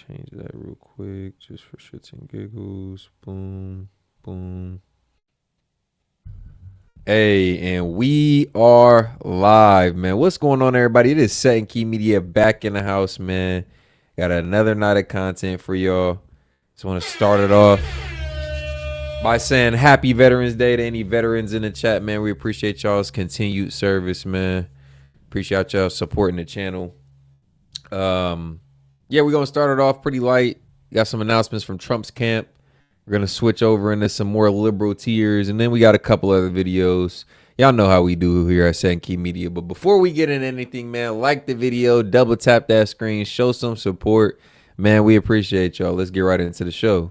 change that real quick just for shits and giggles. Boom, boom. Hey, and we are live, man. What's going on, everybody? It is S.E.T Media back in the house, man. Got another night of content for y'all. Just want to start it off by saying happy Veterans Day to any veterans in the chat, man. We appreciate y'all's continued service, man. Appreciate y'all supporting the channel. Yeah, we're going to start it off pretty light. Got some announcements from Trump's camp. We're going to switch over into some more liberal tiers, and then we got a couple other videos. Y'all know how we do here at S.E.T Media. But before we get into anything, man, like the video, double tap that screen, show some support. Man, we appreciate y'all. Let's get right into the show.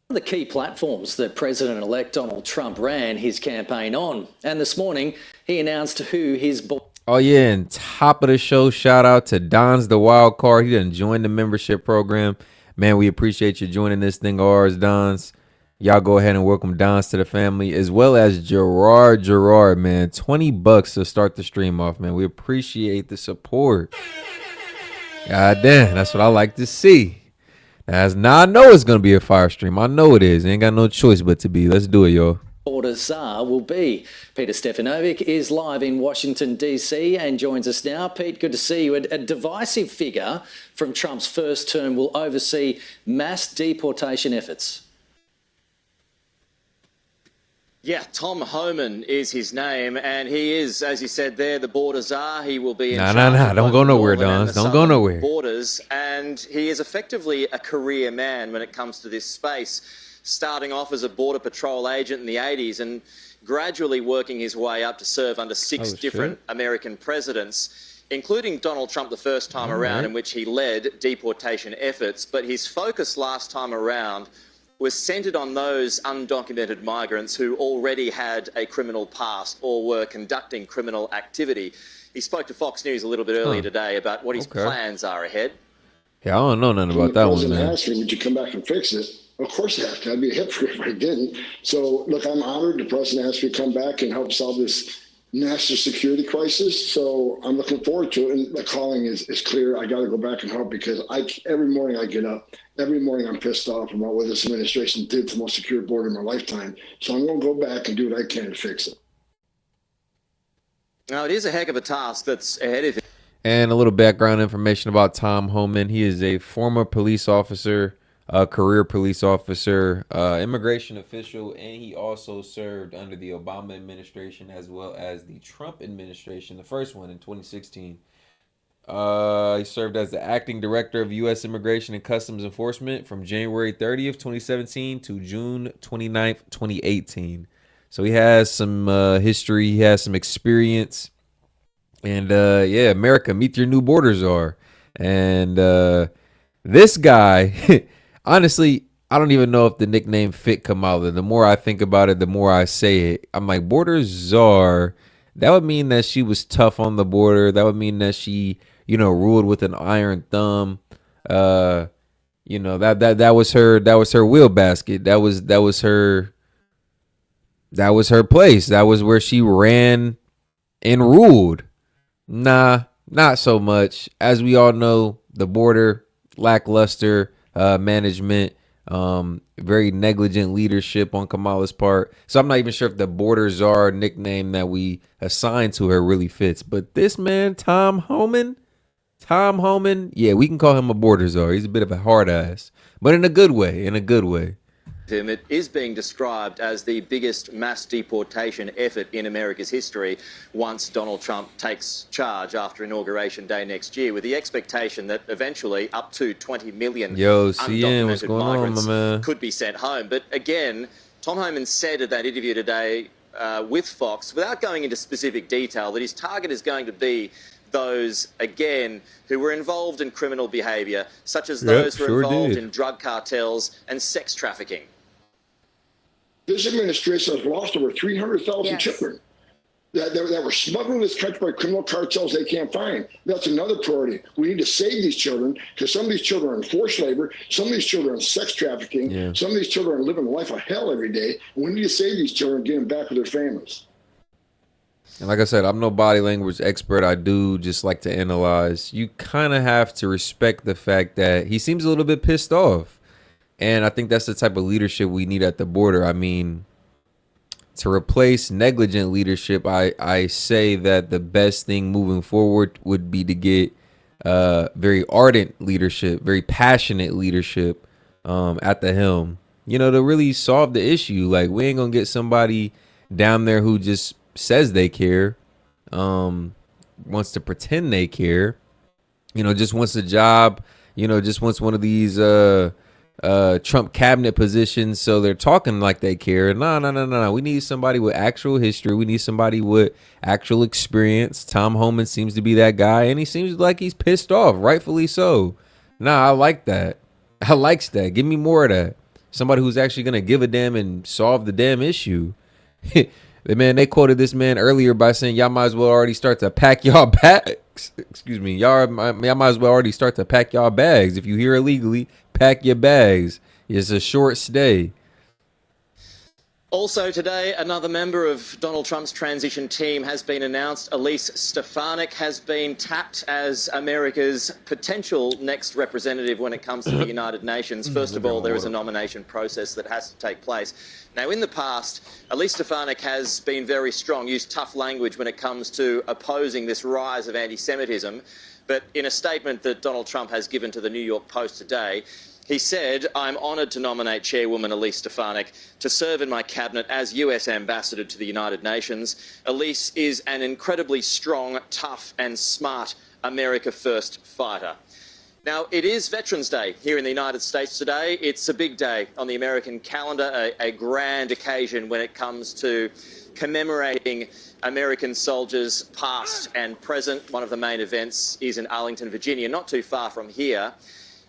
The key platforms that President-elect Donald Trump ran his campaign on. And this morning, he announced who his... Oh, yeah, and top of the show, shout out to Don's the Wild Card. He done joined the membership program. Man, we appreciate you joining this thing of ours, Don's. Y'all go ahead and welcome Don's to the family, as well as Gerard, man. $20 to start the stream off, man. We appreciate the support. God damn, that's what I like to see. Now I know it's going to be a fire stream. I know it is. Ain't got no choice but to be. Let's do it, y'all. Border Czar will be. Peter Stefanovic is live in Washington, D.C. and joins us now. Pete, good to see you. A divisive figure from Trump's first term will oversee mass deportation efforts. Yeah, Tom Homan is his name, and he is, as you said there, the border czar. He will be in charge of don't go nowhere, Don. Don't go nowhere. Borders, and he is effectively a career man when it comes to this space, starting off as a border patrol agent in the 80s and gradually working his way up to serve under six different American presidents, including Donald Trump the first time around, in which he led deportation efforts. But his focus last time around was centered on those undocumented migrants who already had a criminal past or were conducting criminal activity. He spoke to Fox News a little bit earlier today about what his plans are ahead. Yeah, I don't know nothing about that one, man. The president asked me, would you come back and fix it? Of course I have to. I'd be a hypocrite if I didn't. So, look, I'm honored. The president asked me to come back and help solve this national security crisis. So I'm looking forward to it. And the calling is clear. I got to go back and help because every morning I get up, every morning I'm pissed off about what this administration did to the most secure border in my lifetime. So I'm going to go back and do what I can to fix it. Now, it is a heck of a task that's ahead of him. And a little background information about Tom Homan. He is a former police officer, a career police officer, immigration official, and he also served under the Obama administration as well as the Trump administration, the first one in 2016. He served as the acting director of U.S. Immigration and Customs Enforcement from January 30th, 2017 to June 29th, 2018. So he has some history. He has some experience. And, yeah, America, meet your new border czar. And this guy... Honestly, I don't even know if the nickname fit Kamala. The more I think about it, the more I say it. I'm like, border czar, that would mean that she was tough on the border. That would mean that she, ruled with an iron thumb. That was her wheel basket. That was her place. That was where she ran and ruled. Nah, not so much. As we all know, the border, lackluster management, very negligent leadership on Kamala's part. So I'm not even sure if the border czar nickname that we assigned to her really fits. But this man, Tom Homan, yeah, we can call him a border czar. He's a bit of a hard ass, but in a good way, It is being described as the biggest mass deportation effort in America's history once Donald Trump takes charge after Inauguration Day next year, with the expectation that eventually up to 20 million undocumented migrants could be sent home. But again, Tom Homan said at that interview today with Fox, without going into specific detail, that his target is going to be those, again, who were involved in criminal behaviour, such as those who were involved in drug cartels and sex trafficking. This administration has lost over 300,000 children that were smuggled in this country by criminal cartels they can't find. That's another priority. We need to save these children because some of these children are in forced labor, some of these children are in sex trafficking, some of these children are living a life of hell every day. And we need to save these children and get them back with their families. And like I said, I'm no body language expert. I do just like to analyze. You kind of have to respect the fact that he seems a little bit pissed off. And I think that's the type of leadership we need at the border. I mean, to replace negligent leadership, I say that the best thing moving forward would be to get very ardent leadership, very passionate leadership at the helm, you know, to really solve the issue. Like, we ain't going to get somebody down there who just says they care, wants to pretend they care, you know, just wants a job, you know, just wants one of these Trump cabinet positions, so they're talking like they care. No. We need somebody with actual history. We need somebody with actual experience. Tom Homan seems to be that guy, and he seems like he's pissed off, rightfully so. I like that. I likes that. Give me more of that. Somebody who's actually gonna give a damn and solve the damn issue. Man, they quoted this man earlier by saying, y'all might as well already start to pack y'all bags. Excuse me. Y'all might as well already start to pack y'all bags. If you here illegally, pack your bags. It's a short stay. Also today, another member of Donald Trump's transition team has been announced. Elise Stefanik has been tapped as America's potential next representative when it comes to the United Nations. First of all, there is a nomination process that has to take place. Now, in the past, Elise Stefanik has been very strong, used tough language when it comes to opposing this rise of anti-Semitism. But in a statement that Donald Trump has given to the New York Post today, he said, "I'm honoured to nominate Chairwoman Elise Stefanik to serve in my cabinet as US Ambassador to the United Nations. Elise is an incredibly strong, tough and smart America First fighter." Now, it is Veterans Day here in the United States today. It's a big day on the American calendar, a grand occasion when it comes to commemorating American soldiers past and present. One of the main events is in Arlington, Virginia, not too far from here.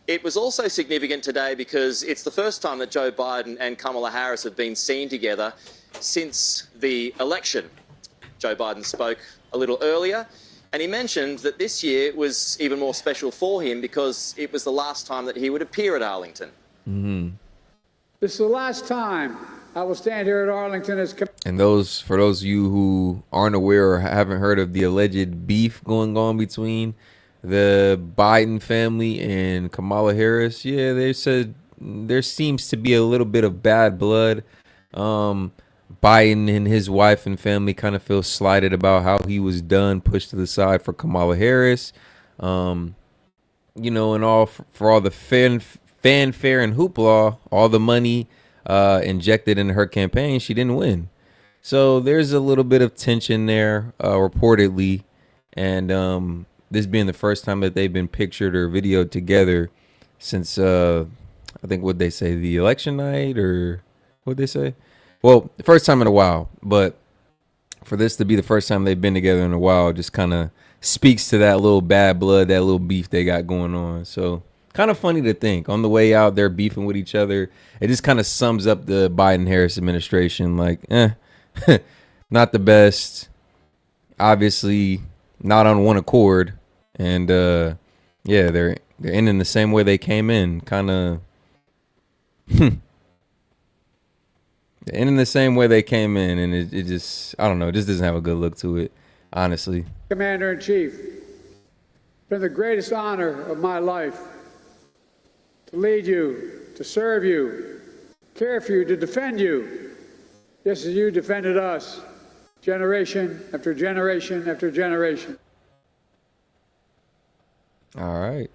It was also significant today because it's the first time that Joe Biden and Kamala Harris have been seen together since the election. Joe Biden spoke a little earlier, and he mentioned that this year was even more special for him because it was the last time that he would appear at Arlington. This is the last time I will stand here at Arlington as... And for those of you who aren't aware or haven't heard of the alleged beef going on between the Biden family and Kamala Harris, yeah, they said there seems to be a little bit of bad blood. Biden and his wife and family kind of feel slighted about how he was done, pushed to the side for Kamala Harris. You know, and all for all the fanfare and hoopla, all the money injected into her campaign, she didn't win. So there's a little bit of tension there, reportedly, and this being the first time that they've been pictured or videoed together since, I think, what'd they say, the election night, or what'd they say? Well, the first time in a while, but for this to be the first time they've been together in a while just kind of speaks to that little bad blood, that little beef they got going on. So kind of funny to think on the way out, they're beefing with each other. It just kind of sums up the Biden-Harris administration, like, not the best, obviously not on one accord. And yeah, they're ending the same way they came in, kind of. They're ending the same way they came in, and it just, I don't know, it just doesn't have a good look to it, honestly. Commander-in-Chief, been the greatest honor of my life to lead you, to serve you, care for you, to defend you, just as you defended us, generation after generation after generation. All right.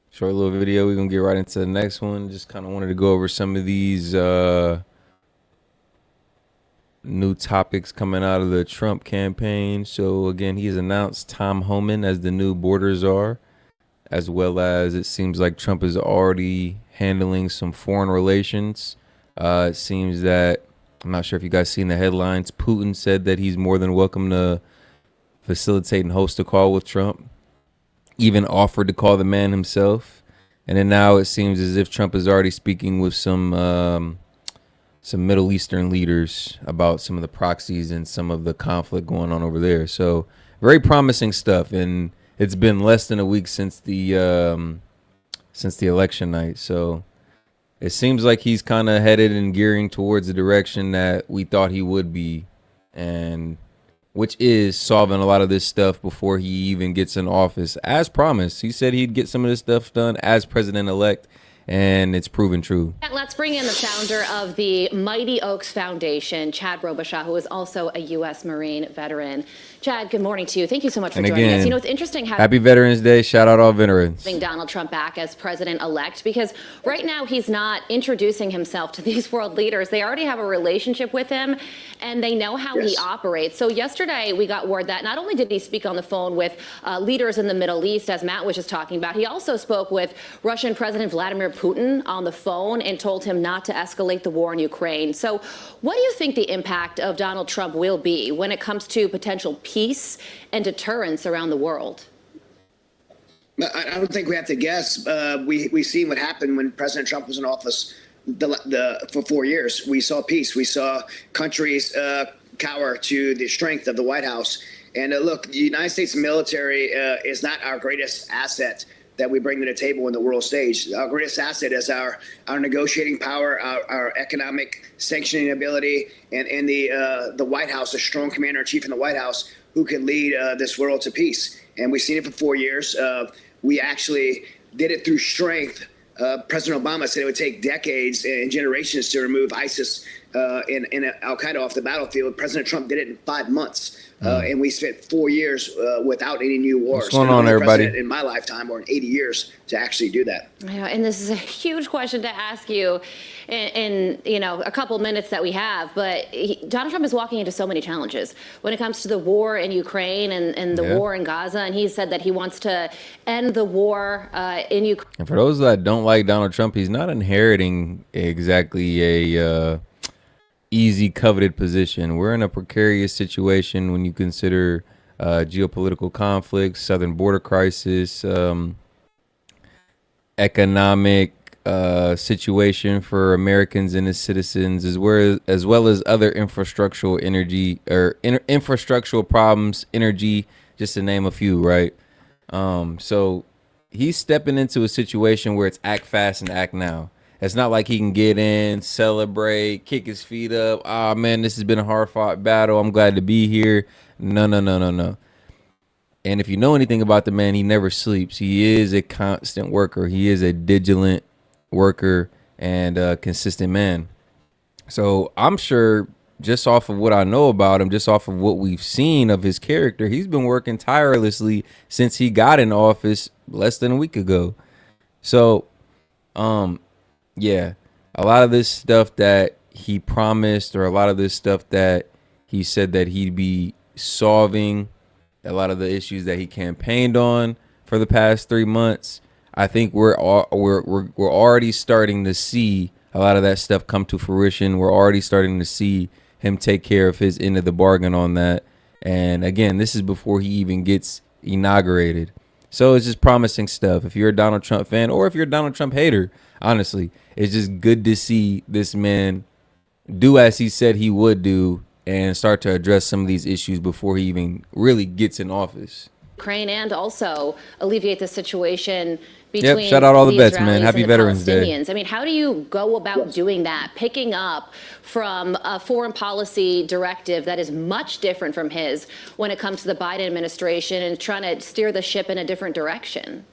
Short little video. We're going to get right into the next one. Just kind of wanted to go over some of these new topics coming out of the Trump campaign. So, again, he's announced Tom Homan as the new border czar, as well as it seems like Trump is already handling some foreign relations. It seems that, I'm not sure if you guys seen the headlines, Putin said that he's more than welcome to facilitate and host a call with Trump. Even offered to call the man himself. And then now it seems as if Trump is already speaking with some Middle Eastern leaders about some of the proxies and some of the conflict going on over there. So very promising stuff. And it's been less than a week since the election night. So it seems like he's kind of headed and gearing towards the direction that we thought he would be. And which is solving a lot of this stuff before he even gets in office. As promised, he said he'd get some of this stuff done as president-elect, and it's proven true. Let's bring in the founder of the Mighty Oaks Foundation, Chad Robichaud, who is also a U.S. Marine veteran. Chad, good morning to you. Thank you so much for joining us. You know, it's interesting how happy Veterans Day. Shout out all veterans. Donald Trump back as president-elect, because right now he's not introducing himself to these world leaders. They already have a relationship with him, and they know how he operates. So yesterday we got word that not only did he speak on the phone with leaders in the Middle East, as Matt was just talking about, he also spoke with Russian President Vladimir Putin on the phone and told him not to escalate the war in Ukraine. So what do you think the impact of Donald Trump will be when it comes to potential peace and deterrence around the world? I don't think we have to guess. We seen what happened when President Trump was in office for 4 years. We saw peace. We saw countries cower to the strength of the White House. And look, the United States military is not our greatest asset that we bring to the table in the world stage. Our greatest asset is our negotiating power, our economic sanctioning ability, and the White House, a strong commander-in-chief in the White House who can lead this world to peace. And we've seen it for 4 years. We actually did it through strength. President Obama said it would take decades and generations to remove ISIS and Al-Qaeda off the battlefield. President Trump did it in 5 months. And we spent 4 years without any new wars. What's going on, everybody? In my lifetime, or in 80 years, to actually do that. Yeah, and this is a huge question to ask you in a couple minutes that we have. But Donald Trump is walking into so many challenges when it comes to the war in Ukraine and the war in Gaza. And he said that he wants to end the war in Ukraine. And for those that don't like Donald Trump, he's not inheriting exactly a easy, coveted position. We're in a precarious situation when you consider geopolitical conflicts, southern border crisis, economic situation for Americans and its citizens, as well as other infrastructural infrastructural problems, energy, just to name a few, right? So he's stepping into a situation where it's act fast and act now. It's not like he can get in, celebrate, kick his feet up. Oh, man, this has been a hard-fought battle. I'm glad to be here. No. And if you know anything about the man, he never sleeps. He is a constant worker. He is a vigilant worker and a consistent man. So I'm sure just off of what I know about him, just off of what we've seen of his character, he's been working tirelessly since he got in office less than a week ago. So, yeah, a lot of this stuff that he promised, or a lot of this stuff that he said that he'd be solving, a lot of the issues that he campaigned on for the past 3 months, I think we're already starting to see a lot of that stuff come to fruition. We're already starting to see him take care of his end of the bargain on that. And again, this is before he even gets inaugurated. So it's just promising stuff. If you're a Donald Trump fan, or if you're a Donald Trump hater, honestly, it's just good to see this man do as he said he would do and start to address some of these issues before he even really gets in office. Ukraine, and also alleviate the situation between shout out all the vets, Israelis man. Happy and the Veterans Day. Palestinians. I mean, how do you go about doing that, picking up from a foreign policy directive that is much different from his when it comes to the Biden administration, and trying to steer the ship in a different direction?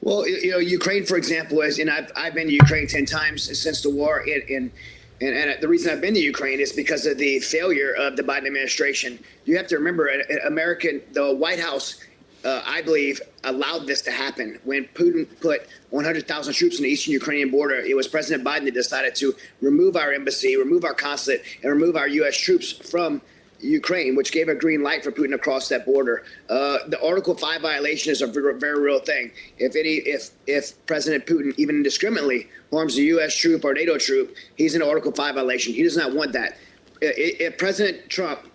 Well, Ukraine, for example, and I've been to Ukraine 10 times since the war. And the reason I've been to Ukraine is because of the failure of the Biden administration. You have to remember, the White House, I believe, allowed this to happen. When Putin put 100,000 troops on the eastern Ukrainian border, it was President Biden that decided to remove our embassy, remove our consulate, and remove our U.S. troops from Ukraine, which gave a green light for Putin to cross that border. The Article 5 violation is a very real thing. If President Putin even indiscriminately harms a U.S. troop or NATO troop, he's in Article 5 violation. He does not want that. If President Trump,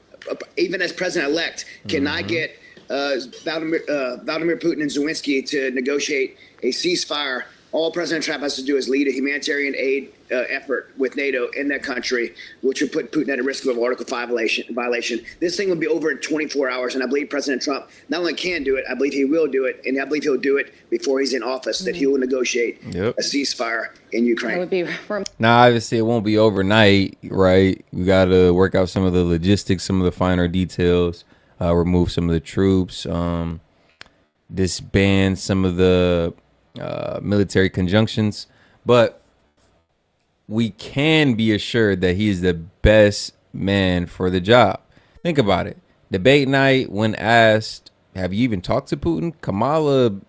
even as president-elect, cannot get Vladimir Putin and Zelensky to negotiate a ceasefire, all President Trump has to do is lead a humanitarian aid effort with NATO in that country, which would put Putin at a risk of Article 5 violation. This thing would be over in 24 hours, and I believe President Trump not only can do it, I believe he will do it, and I believe he'll do it before he's in office, that he will negotiate a ceasefire in Ukraine. That would be Now, obviously, it won't be overnight, right? We got to work out some of the logistics, some of the finer details, remove some of the troops, disband some of the military conjunctions. But we can be assured that he is the best man for the job. Think about it. Debate night, when asked, have you even talked to Putin? Kamala,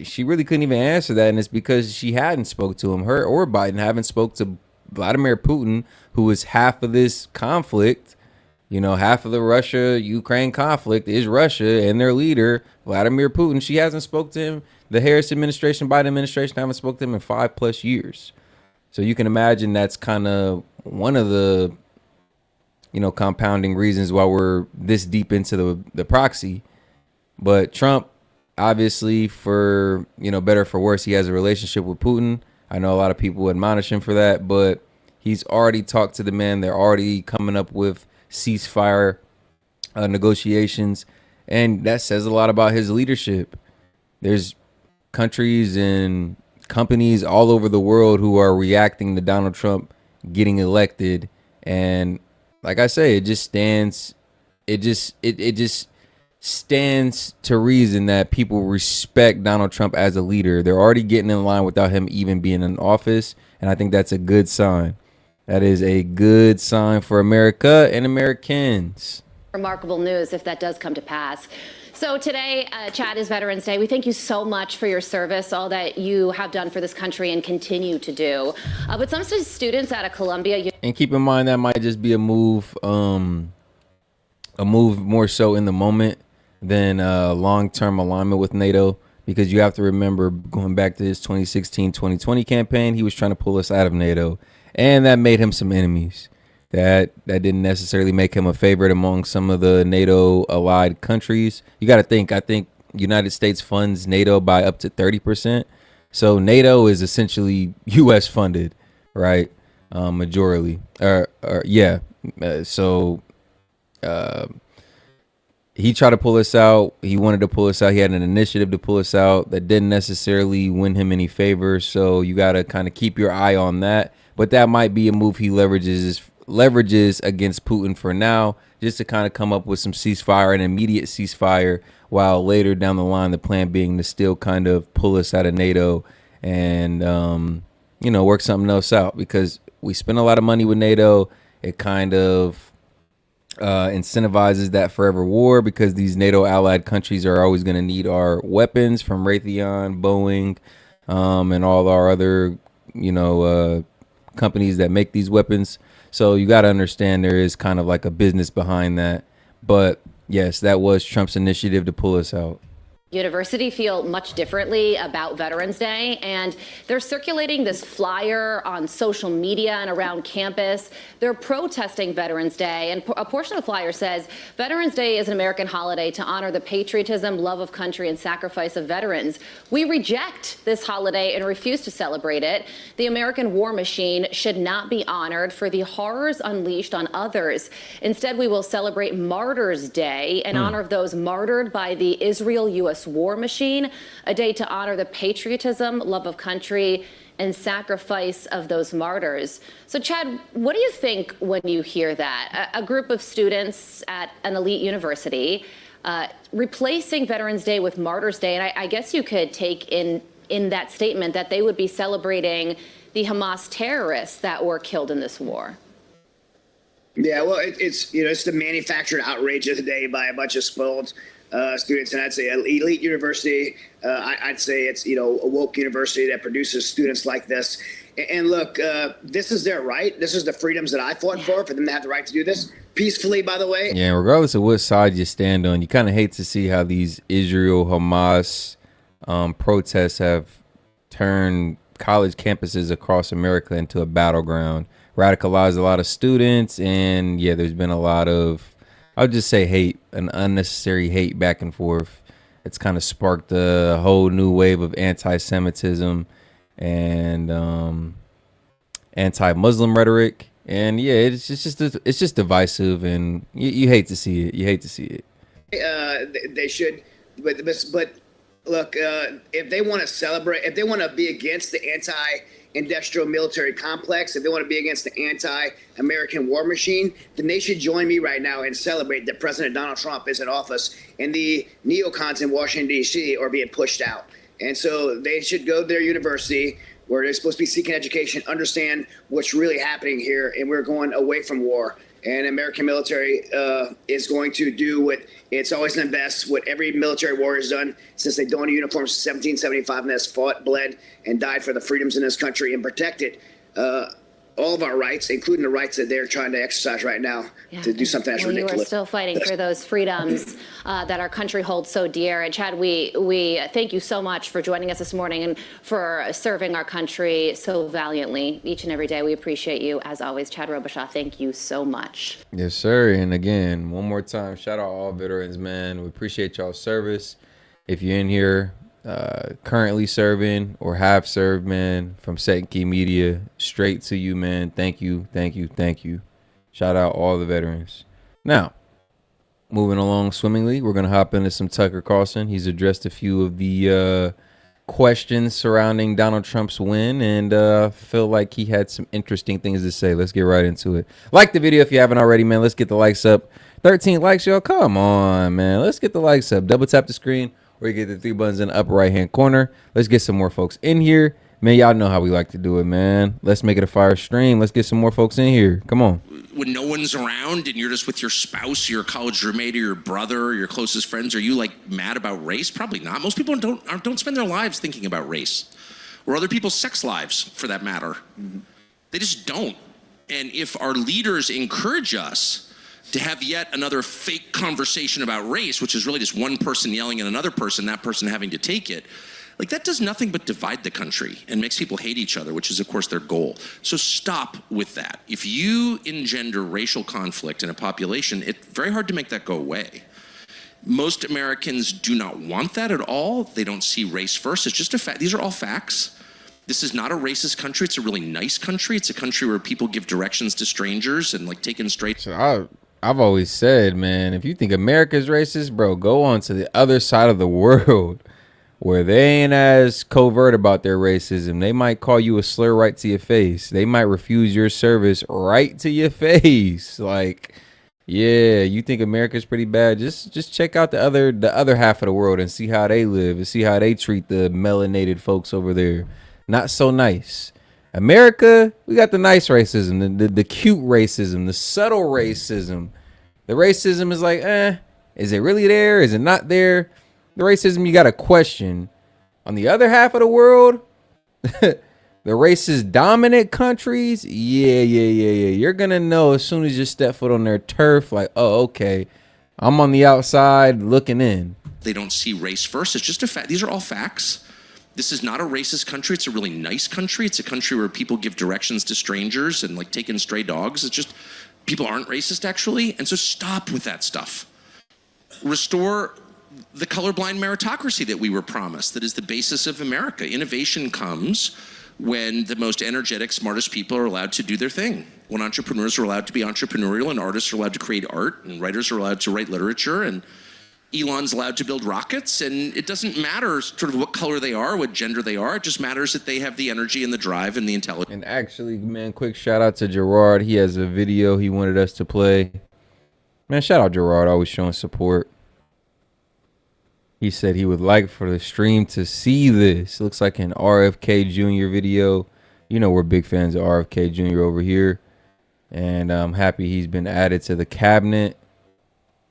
she really couldn't even answer that, and it's because she hadn't spoke to him. Her or Biden haven't spoke to Vladimir Putin, who is half of this conflict. You know, half of the Russia-Ukraine conflict is Russia and their leader, Vladimir Putin. She hasn't spoke to him. The Harris administration, Biden administration haven't spoke to him in 5+ years. So you can imagine that's kind of one of the, you know, compounding reasons why we're this deep into the proxy. But Trump, obviously, for, you know, better or for worse, he has a relationship with Putin. I know a lot of people admonish him for that, but he's already talked to the man. They're already coming up with ceasefire negotiations, and that says a lot about his leadership. There's countries and companies all over the world who are reacting to Donald Trump getting elected, and like I say, it just stands to reason that people respect Donald Trump as a leader. They're already getting in line without him even being in office, and I think that's a good sign. That is a good sign for America and Americans. remarkable news if that does come to pass. So today, Chad, is Veterans Day. We thank you so much for your service, all that you have done for this country and continue to do. But some students out of Columbia... And keep in mind that might just be a move more so in the moment than long-term alignment with NATO, because you have to remember, going back to his 2016-2020 campaign, he was trying to pull us out of NATO, and that made him some enemies. That didn't necessarily make him a favorite among some of the NATO allied countries. You got to think, I think United States funds NATO by up to 30%. So NATO is essentially U.S. funded, right? Majorly. He tried to pull us out. He wanted to pull us out. He had an initiative to pull us out that didn't necessarily win him any favors. So you got to kind of keep your eye on that. But that might be a move he leverages against Putin for now, just to kind of come up with some ceasefire, an immediate ceasefire, while later down the line, the plan being to still kind of pull us out of NATO and, work something else out, because we spend a lot of money with NATO. It kind of incentivizes that forever war, because these NATO allied countries are always going to need our weapons from Raytheon, Boeing, and all our other, companies that make these weapons. So you got to understand there is kind of like a business behind that. But yes, that was Trump's initiative to pull us out. University feel much differently about Veterans Day, and they're circulating this flyer on social media and around campus. They're protesting Veterans Day, and a portion of the flyer says Veterans Day is an American holiday to honor the patriotism, love of country, and sacrifice of veterans. We reject this holiday and refuse to celebrate it. The American war machine should not be honored for the horrors unleashed on others. Instead, we will celebrate Martyrs Day in honor of those martyred by the Israel-U.S. war machine, a day to honor the patriotism, love of country, and sacrifice of those martyrs. So, Chad, what do you think when you hear that? A group of students at an elite university replacing Veterans Day with Martyrs Day, and I guess you could take in that statement that they would be celebrating the Hamas terrorists that were killed in this war. Yeah, well, it's the manufactured outrage of the day by a bunch of spoiled students, and I'd say an elite university. I'd say it's a woke university that produces students like this. And look, this is their right. This is the freedoms that I fought for them to have the right to do this peacefully, by the way. Yeah, regardless of what side you stand on, you kind of hate to see how these Israel-Hamas protests have turned college campuses across America into a battleground, radicalized a lot of students, and yeah, there's been a lot of, I would just say, hate, an unnecessary hate back and forth. It's kind of sparked a whole new wave of anti-Semitism, and anti-Muslim rhetoric, and yeah, it's just divisive, and you hate to see it. You hate to see it. They should, but look, if they want to celebrate, if they want to be against the anti-industrial military complex, if they want to be against the anti-American war machine, then they should join me right now and celebrate that President Donald Trump is in office and the neocons in Washington, D.C. are being pushed out. And so they should go to their university where they're supposed to be seeking education, understand what's really happening here, and we're going away from war. And American military is going to do what it's always done best, what every military warrior has done since they donned uniforms in 1775 and has fought, bled, and died for the freedoms in this country and protected all of our rights, including the rights that they're trying to exercise right now to do something that's ridiculous. You are still fighting for those freedoms that our country holds so dear. And Chad, we thank you so much for joining us this morning and for serving our country so valiantly each and every day. We appreciate you. As always, Chad Robichaud, thank you so much. Yes, sir. And again, one more time, shout out all veterans, man. We appreciate y'all's service. If you're in here currently serving or have served, man, from S.E.T Media, straight to you, man. Thank you, thank you, thank you. Shout out all the veterans. Now, moving along swimmingly, we're going to hop into some Tucker Carlson. He's addressed a few of the questions surrounding Donald Trump's win, and feel like he had some interesting things to say. Let's get right into it. Like the video if you haven't already, man. Let's get the likes up. 13 likes, y'all. Come on, man. Let's get the likes up. Double tap the screen, or you get the 3 buttons in the upper right hand corner. Let's get some more folks in here. Man, y'all know how we like to do it, man. Let's make it a fire stream. Let's get some more folks in here. Come on. When no one's around and you're just with your spouse, your college roommate, or your brother, or your closest friends, are you like mad about race? Probably not. Most people don't spend their lives thinking about race or other people's sex lives, for that matter. Mm-hmm. They just don't. And if our leaders encourage us to have yet another fake conversation about race, which is really just one person yelling at another person, that person having to take it, like that does nothing but divide the country and makes people hate each other, which is, of course, their goal. So stop with that. If you engender racial conflict in a population, it's very hard to make that go away. Most Americans do not want that at all. They don't see race first. It's just a fact. These are all facts. This is not a racist country. It's a really nice country. It's a country where people give directions to strangers and like taking straight. So I've always said, man, if you think America's racist, bro, go on to the other side of the world where they ain't as covert about their racism. They might call you a slur right to your face. They might refuse your service right to your face. Like, yeah, you think America's pretty bad? Just check out the other half of the world and see how they live and see how they treat the melanated folks over there. Not so nice. America, we got the nice racism, the cute racism, the subtle racism. The racism is like, is it really there? Is it not there? The racism you got to question. On the other half of the world, the racist dominant countries, yeah. You're going to know as soon as you step foot on their turf, like, oh, okay, I'm on the outside looking in. They don't see race first. It's just a fact. These are all facts. This is not a racist country. It's a really nice country. It's a country where people give directions to strangers and like taking stray dogs. It's just people aren't racist, actually. And so stop with that stuff. Restore the colorblind meritocracy that we were promised, that is the basis of America. Innovation comes when the most energetic, smartest people are allowed to do their thing. When entrepreneurs are allowed to be entrepreneurial, and artists are allowed to create art, and writers are allowed to write literature, and Elon's allowed to build rockets, and it doesn't matter sort of what color they are, what gender they are. It just matters that they have the energy and the drive and the intelligence. And actually, man, quick shout out to Gerard. He has a video he wanted us to play. Man, shout out Gerard, always showing support. He said he would like for the stream to see this. Looks like an RFK Jr. video. You know we're big fans of RFK Jr. over here. And I'm happy he's been added to the cabinet,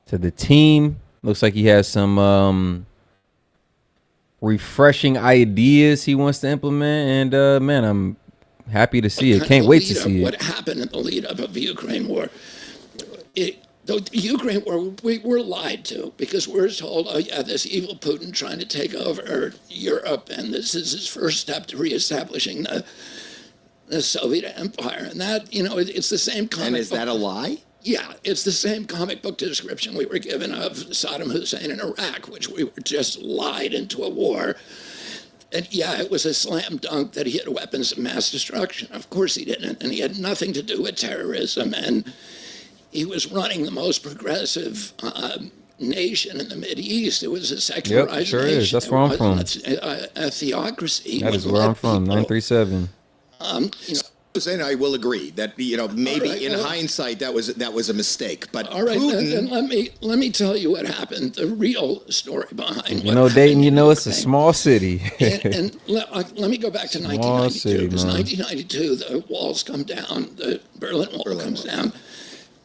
to the team. Looks like he has some refreshing ideas he wants to implement. And, man, I'm happy to see it. Can't wait to see it. What happened in the lead up of the Ukraine war. The Ukraine war, we were lied to because we're told, oh, yeah, this evil Putin trying to take over Europe, and this is his first step to reestablishing the Soviet Empire. And that, you know, it's the same comic book. And is that a lie? Yeah, it's the same comic book description we were given of Saddam Hussein in Iraq, which we were just lied into a war And yeah, it was a slam dunk that he had weapons of mass destruction. Of course he didn't. And he had nothing to do with terrorism. And he was running the most progressive nation in the Mideast. It was a secularized Yep, sure nation. is. That's where I'm from. A theocracy. That is where I'm from, 937. You know, And I will agree that maybe right, in well, hindsight that was a mistake. But all right, Putin, then let me tell you what happened. The real story behind. You know, Dayton. You know, it's a small city. and let me go back to 1992. It was 1992. The walls come down. The Berlin Wall comes down,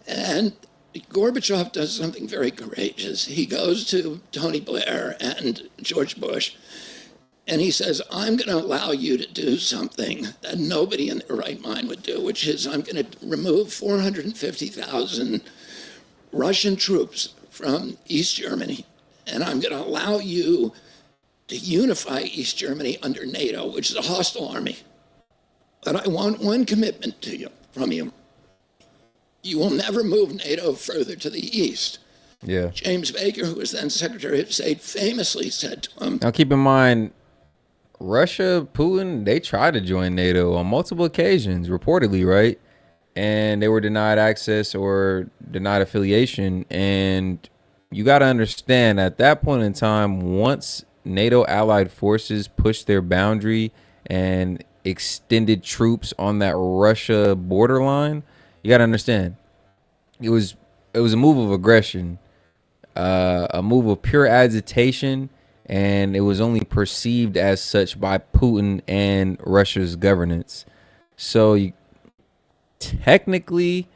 and Gorbachev does something very courageous. He goes to Tony Blair and George Bush, and he says, I'm going to allow you to do something that nobody in their right mind would do, which is I'm going to remove 450,000 Russian troops from East Germany, and I'm going to allow you to unify East Germany under NATO, which is a hostile army. But I want one commitment to you, from you. You will never move NATO further to the east. Yeah. James Baker, who was then Secretary of State, famously said to him, Now keep in mind, Russia, Putin, they tried to join NATO on multiple occasions, reportedly, right? And they were denied access or denied affiliation. And you got to understand, at that point in time, once NATO allied forces pushed their boundary and extended troops on that Russia borderline, you got to understand, it was a move of aggression, a move of pure agitation, and it was only perceived as such by Putin and Russia's governance. So technically,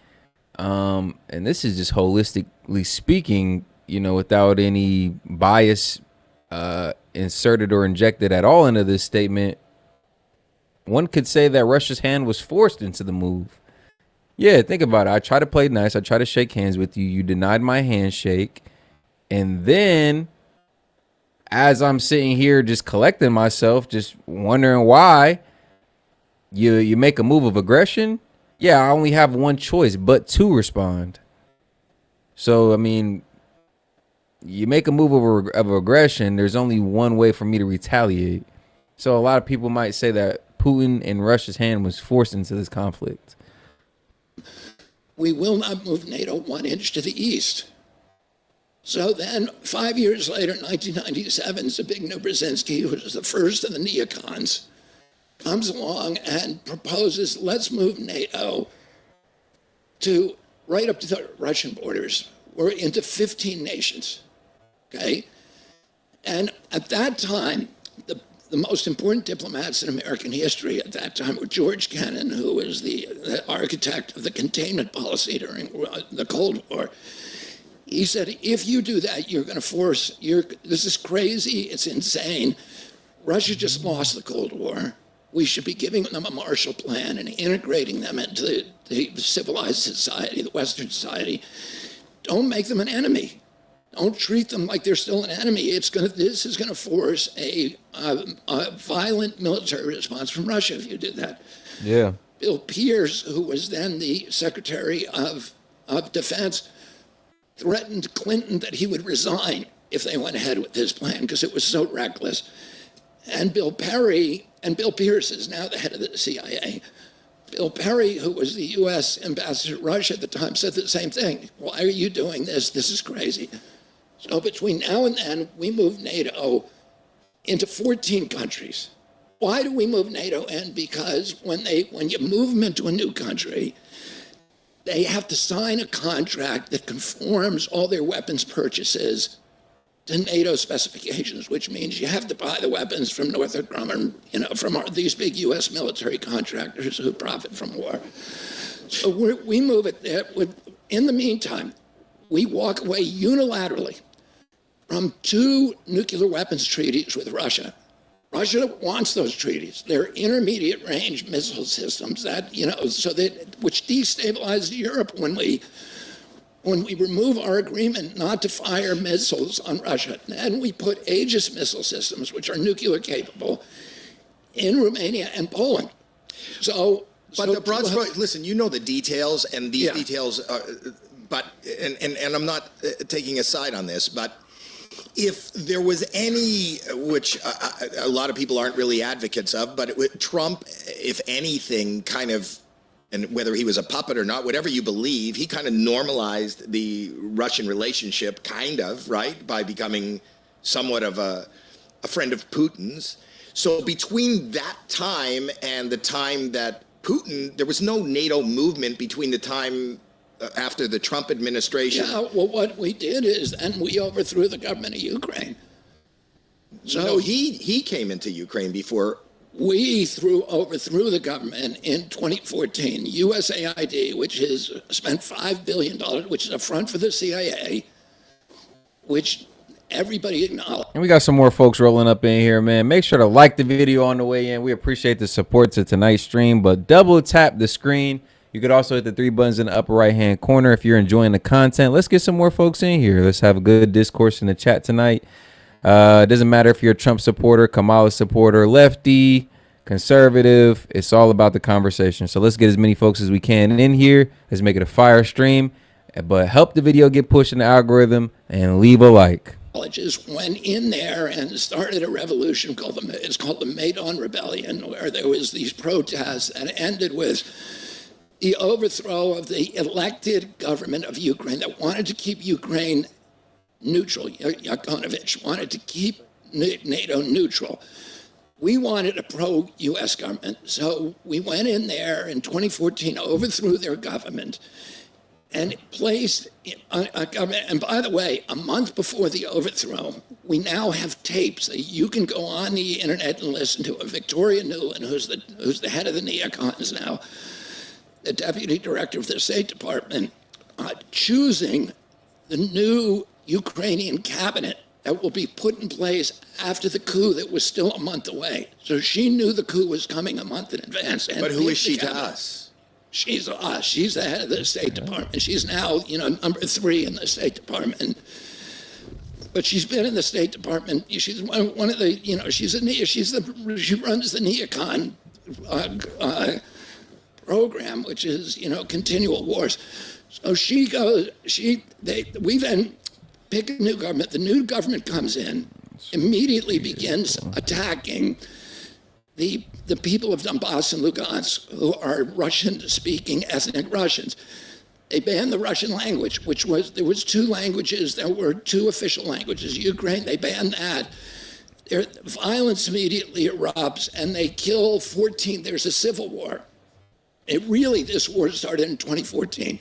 and this is just holistically speaking, without any bias inserted or injected at all into this statement, one could say that Russia's hand was forced into the move. Yeah, think about it. I try to play nice. I try to shake hands with you. You denied my handshake. And then, as I'm sitting here just collecting myself, just wondering why you make a move of aggression, yeah, I only have one choice but to respond. So, I mean, you make a move of aggression, there's only one way for me to retaliate. So a lot of people might say that Putin and Russia's hand was forced into this conflict. we will not move NATO 1 inch to the east. So then, 5 years later, 1997, Zbigniew Brzezinski, who was the first of the neocons, comes along and proposes, let's move NATO to right up to the Russian borders. We're into 15 nations, okay? And at that time, the most important diplomats in American history at that time were George Kennan, who was the architect of the containment policy during the Cold War. He said, if you do that, you're going to force, this is crazy, it's insane. Russia just lost the Cold War. We should be giving them a Marshall Plan and integrating them into the civilized society, the Western society. Don't make them an enemy. Don't treat them like they're still an enemy. This is going to force a violent military response from Russia if you do that. Yeah. Bill Pierce, who was then the Secretary of Defense, threatened Clinton that he would resign if they went ahead with this plan because it was so reckless. And Bill Pierce is now the head of the CIA. Bill Perry, who was the U.S. ambassador to Russia at the time, said the same thing. Why are you doing this? This is crazy. So between now and then, we moved NATO into 14 countries. Why do we move NATO in? Because when you move them into a new country, they have to sign a contract that conforms all their weapons purchases to NATO specifications, which means you have to buy the weapons from Northrop Grumman, from these big U.S. military contractors who profit from war. So we move it there. In the meantime, we walk away unilaterally from 2 nuclear weapons treaties with Russia. Russia wants those treaties. They're intermediate range missile systems which destabilize Europe when we remove our agreement not to fire missiles on Russia. And we put Aegis missile systems, which are nuclear capable, in Romania and Poland. But the broad story, listen, you know the details, and these details are, and I'm not taking a side on this, but if there was any, which a lot of people aren't really advocates of, but Trump, if anything, kind of, and whether he was a puppet or not, whatever you believe, he kind of normalized the Russian relationship, kind of, right, by becoming somewhat of a friend of Putin's. So between that time and the time that Putin, there was no NATO movement between the time after the Trump administration. Yeah, well, what we did is, and we overthrew the government of Ukraine. So no, he came into Ukraine before. We overthrew the government in 2014. USAID, which has spent $5 billion, which is a front for the CIA, which everybody acknowledged. And we got some more folks rolling up in here, man. Make sure to like the video on the way in. We appreciate the support to tonight's stream, but double tap the screen. You could also hit the 3 buttons in the upper right-hand corner if you're enjoying the content. Let's get some more folks in here. Let's have a good discourse in the chat tonight. It doesn't matter if you're a Trump supporter, Kamala supporter, lefty, conservative. It's all about the conversation. So let's get as many folks as we can in here. Let's make it a fire stream. But help the video get pushed in the algorithm and leave a like. Just went in there and started a revolution called the Maidan Rebellion, where there was these protests and ended with the overthrow of the elected government of Ukraine that wanted to keep Ukraine neutral. Yanukovych wanted to keep NATO neutral. We wanted a pro-U.S. government, so we went in there in 2014, overthrew their government, and placed a government. And by the way, a month before the overthrow, we now have tapes that you can go on the internet and listen to. Victoria Nuland, who's the head of the neocons now, the deputy director of the State Department, choosing the new Ukrainian cabinet that will be put in place after the coup that was still a month away. So she knew the coup was coming a month in advance. But who is she to us? She's us. She's the head of the State Department. She's now, number 3 in the State Department. But she's been in the State Department. She's one of the, she runs the neocon program, which is, continual wars. So we then pick a new government. The new government comes in, immediately begins attacking the people of Donbass and Lugansk, who are Russian-speaking ethnic Russians. They banned the Russian language, there was 2 languages. There were 2 official languages. Ukraine, they banned that. Violence immediately erupts, and they kill 14. There's a civil war. This war started in 2014.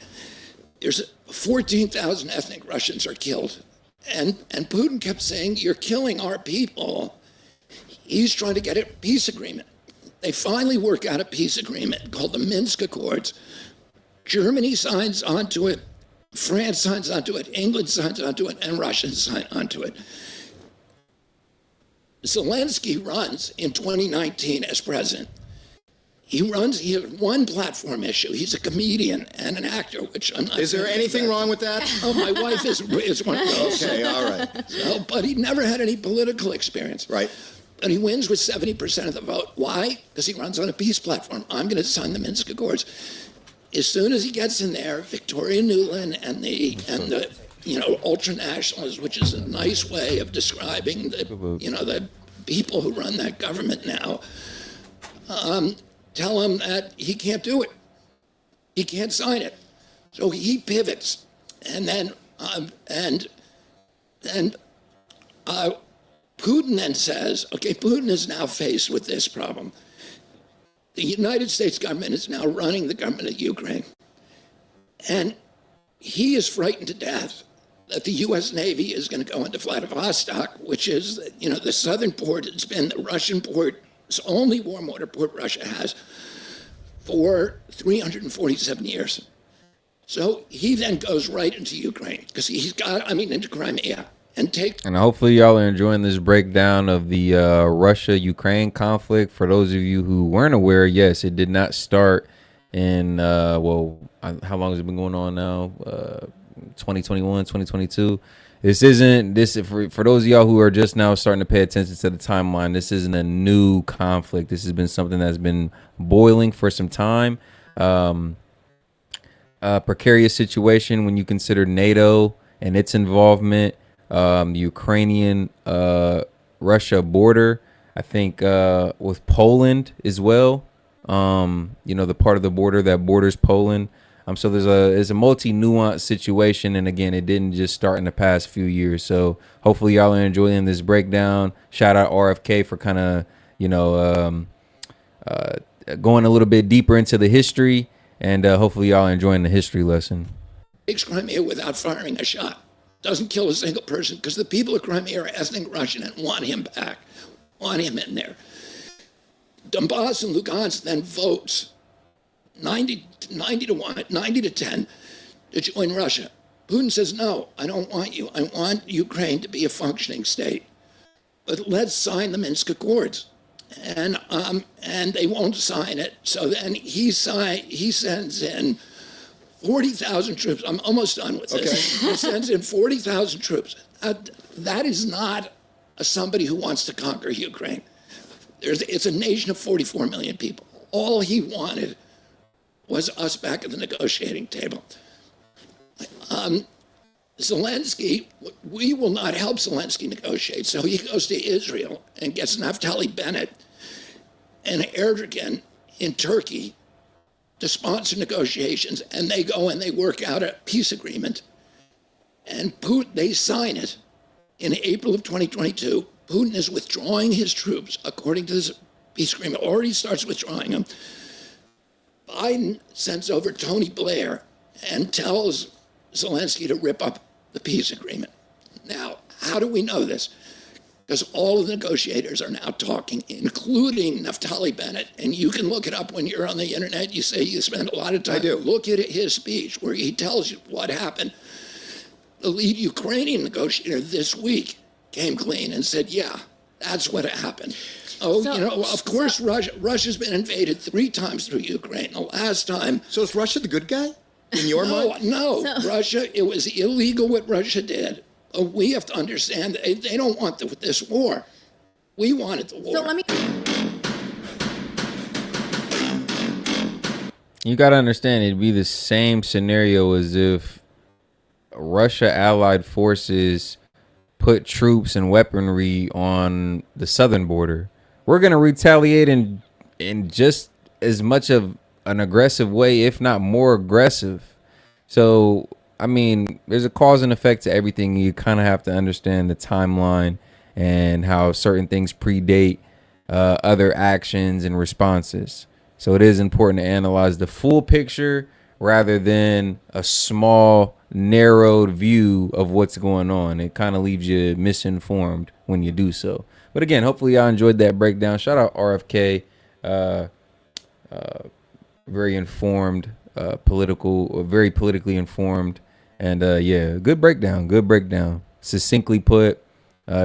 There's 14,000 ethnic Russians are killed. And Putin kept saying, you're killing our people. He's trying to get a peace agreement. They finally work out a peace agreement called the Minsk Accords. Germany signs onto it, France signs onto it, England signs onto it, and Russia signs onto it. Zelensky runs in 2019 as president. He has one platform issue. He's a comedian and an actor, which I'm not. Is there anything wrong with that? Oh, my wife is one of those. Okay, all right. So, but he never had any political experience. Right. But he wins with 70% of the vote. Why? Because he runs on a peace platform. I'm going to sign the Minsk Accords. As soon as he gets in there, Victoria Nuland and the ultra-nationalists, which is a nice way of describing the people who run that government now, tell him that he can't do it. He can't sign it. So he pivots. And then Putin then says, okay, Putin is now faced with this problem. The United States government is now running the government of Ukraine. And he is frightened to death that the U.S. Navy is going to go into Vladivostok, which is, the southern port. It's been the Russian port. It's the only warm water port Russia has for 347 years. So he then goes right into Ukraine because into Crimea and hopefully y'all are enjoying this breakdown of the Russia-Ukraine conflict. For those of you who weren't aware, yes, it did not start in, how long has it been going on now? 2021, 2022. For those of y'all who are just now starting to pay attention to the timeline, this isn't a new conflict. This has been something that's been boiling for some time. Precarious situation when you consider NATO and its involvement. Ukrainian Russia border. I think with Poland as well. The part of the border that borders Poland. So there's a multi-nuanced situation, and again, it didn't just start in the past few years. So hopefully y'all are enjoying this breakdown. Shout out RFK for kind of going a little bit deeper into the history, and hopefully y'all are enjoying the history lesson. Takes Crimea without firing a shot. Doesn't kill a single person because the people of Crimea are ethnic Russian and want him back, want him in there. Donbass and Lugansk then votes 90 to 10 to join Russia. Putin says, no, I don't want you. I want Ukraine to be a functioning state. But let's sign the Minsk Accords. And they won't sign it. So then he sends in 40,000 troops. I'm almost done with this. He sends in 40,000 troops. That is not somebody who wants to conquer Ukraine. It's a nation of 44 million people. All he wanted was us back at the negotiating table. Zelensky, we will not help Zelensky negotiate. So he goes to Israel and gets Naftali Bennett and Erdogan in Turkey to sponsor negotiations, and they go and they work out a peace agreement. And Putin, they sign it in April of 2022. Putin is withdrawing his troops according to this peace agreement, already starts withdrawing them. Biden sends over Tony Blair and tells Zelensky to rip up the peace agreement. Now, how do we know this? Because all of the negotiators are now talking, including Naftali Bennett, and you can look it up when you're on the internet. You say you spend a lot of time. I do. Look at his speech where he tells you what happened. The lead Ukrainian negotiator this week came clean and said, yeah, that's what happened. Of course, Russia's been invaded 3 times through Ukraine. The last time. So is Russia the good guy in your mind? No, Russia, it was illegal what Russia did. We have to understand they don't want this war. We wanted the war. So let me. You got to understand, it'd be the same scenario as if Russia allied forces put troops and weaponry on the southern border. We're going to retaliate in just as much of an aggressive way, if not more aggressive. So, I mean, there's a cause and effect to everything. You kind of have to understand the timeline and how certain things predate other actions and responses. So it is important to analyze the full picture rather than a small, narrowed view of what's going on. It kind of leaves you misinformed when you do so. But again, hopefully y'all enjoyed that breakdown. Shout out RFK. Very informed, very politically informed. And yeah, good breakdown. Succinctly put,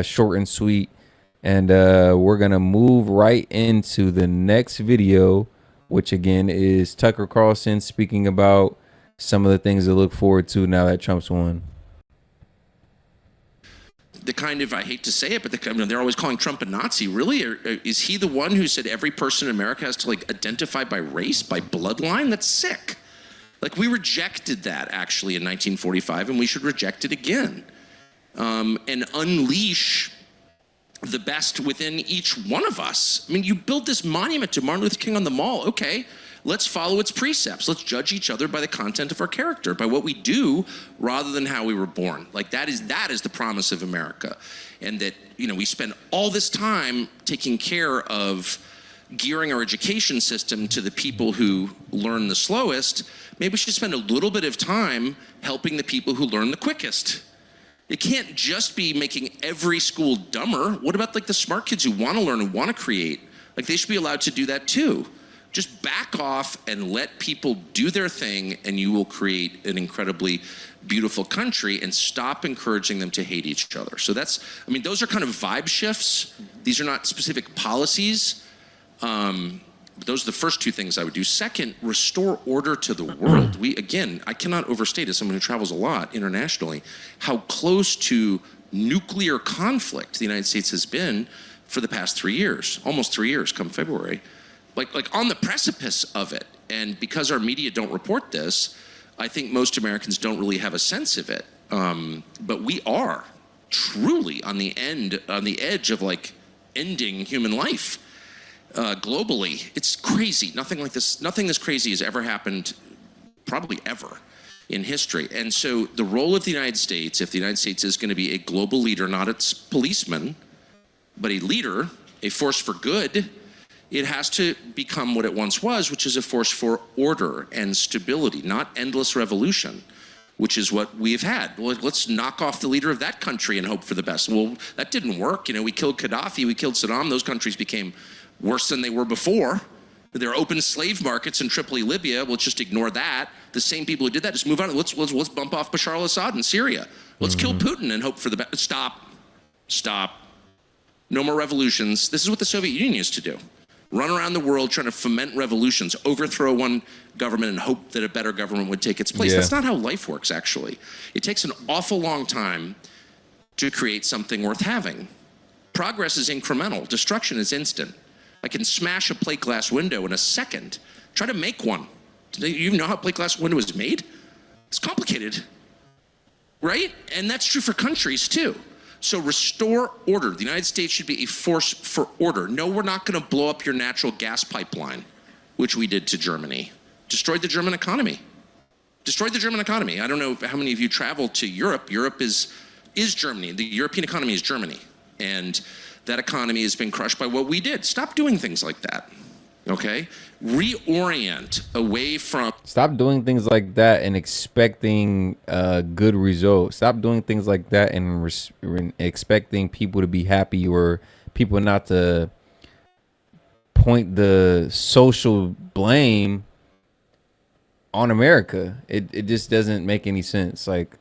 short and sweet. And we're going to move right into the next video, which again is Tucker Carlson speaking about some of the things to look forward to now that Trump's won. The kind of, I hate to say it, but they're always calling Trump a Nazi. Really? Or is he the one who said every person in America has to identify by race, by bloodline? That's sick. We rejected that actually in 1945, and we should reject it again. And unleash the best within each one of us. I mean, you build this monument to Martin Luther King on the Mall. Okay, let's follow its precepts. Let's judge each other by the content of our character, by what we do rather than how we were born. That is the promise of America. And that, we spend all this time taking care of gearing our education system to the people who learn the slowest. Maybe we should spend a little bit of time helping the people who learn the quickest. It can't just be making every school dumber. What about the smart kids who want to learn and want to create? They should be allowed to do that too. Just back off and let people do their thing, and you will create an incredibly beautiful country, and stop encouraging them to hate each other. So those are kind of vibe shifts. These are not specific policies. Those are the first 2 things I would do. Second, restore order to the world. I cannot overstate, as someone who travels a lot internationally, how close to nuclear conflict the United States has been for the past 3 years, almost 3 years come February. On the precipice of it. And because our media don't report this, I think most Americans don't really have a sense of it. But we are. truly on the edge of like ending human life globally. It's crazy. Nothing this crazy has ever happened, probably ever, in history. And so the role of the United States, if the United States is going to be a global leader, not its policeman, but a leader, a force for good, it has to become what it once was, which is a force for order and stability, not endless revolution, which is what we've had. Well, let's knock off the leader of that country and hope for the best. Well, that didn't work. You know, we killed Gaddafi, we killed Saddam. Those countries became worse than they were before. There are open slave markets in Tripoli, Libya. Let's just ignore that. The same people who did that, just move on. Let's bump off Bashar al-Assad in Syria. Let's kill Putin and hope for the best. Stop. No more revolutions. This is what the Soviet Union used to do. Run around the world trying to foment revolutions, overthrow one government and hope that a better government would take its place. Yeah. That's not how life works, actually. It takes an awful long time to create something worth having. Progress is incremental. Destruction is instant. I can smash a plate glass window in a second. Try to make one. Do you know how a plate glass window is made? It's complicated, right? And that's true for countries too. So restore order. The United States should be a force for order. No, we're not going to blow up your natural gas pipeline, which we did to Germany. Destroyed the German economy. Destroyed the German economy. I don't know how many of you traveled to Europe. Europe is Germany. The European economy is Germany. And that economy has been crushed by what we did. Stop doing things like that, okay? Reorient away from... Stop doing things like that and expecting good results. Stop doing things like that and expecting people to be happy or people not to point the social blame on America. It just doesn't make any sense. Like,